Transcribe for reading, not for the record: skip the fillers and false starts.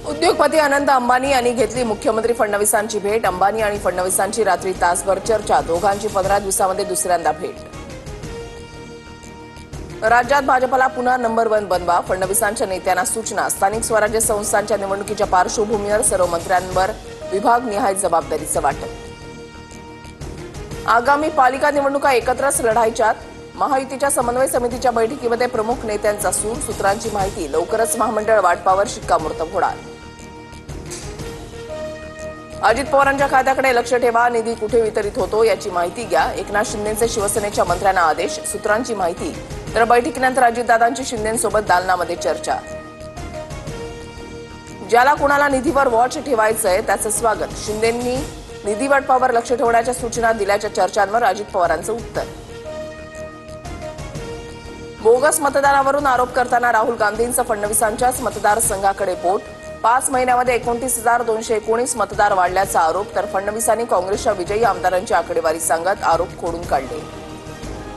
उद्योगपती अनंत अंबानी यांनी घेतली मुख्यमंत्री फडणवीसांची भेट। अंबानी आणि फडणवीसांची रात्री तासभर चर्चा। दोघांची 15 दिवसांमध्ये दुसऱ्यांदा भेट। राज्यात भाजपला पुन्हा नंबर 1 बनवा, फडणवीसांच्या नेत्यांना सूचना। स्थानिक स्वराज्य संस्थांच्या निवडणुकीच्या पार्श्वभूमीवर सर्व मंत्र्यांवर विभागनिहाय जबाबदारीचं वाटप। आगामी पालिका निवडणुका एकत्रच लढायच्यात। महायुतीच्या समन्वय समितीच्या बैठकीमध्ये प्रमुख नेत्यांचा सूर। सूत्रांची माहिती, लवकरच महामंडळ वाटपावर शिक्कामोर्तब होणार। अजित पवारांच्या खात्याकडे लक्ष ठेवा, निधी कुठे वितरित होतो याची माहिती घ्या। एकनाथ शिंदेचे शिवसेनेच्या मंत्र्यांना आदेश। सूत्रांची माहिती, तर बैठकीनंतर अजितदादांची शिंदेंसोबत दालनामध्ये चर्चा। ज्याला कुणाला निधीवर वॉच ठेवायचंय त्याचं स्वागत। शिंदेंनी निधी वाटपावर लक्ष ठेवण्याच्या सूचना दिल्याच्या चर्चांवर अजित पवारांचं उत्तर। बोगस मतदानावरून आरोप करताना राहुल गांधींचं फडणवीसांच्याच मतदारसंघाकडे बोट। 5 महिन्यामध्ये 29,219 मतदार वाढल्याचा आरोप, तर फडणवीसांनी काँग्रेसच्या विजयी आमदारांची आकडेवारी सांगत आरोप खोडून काढले।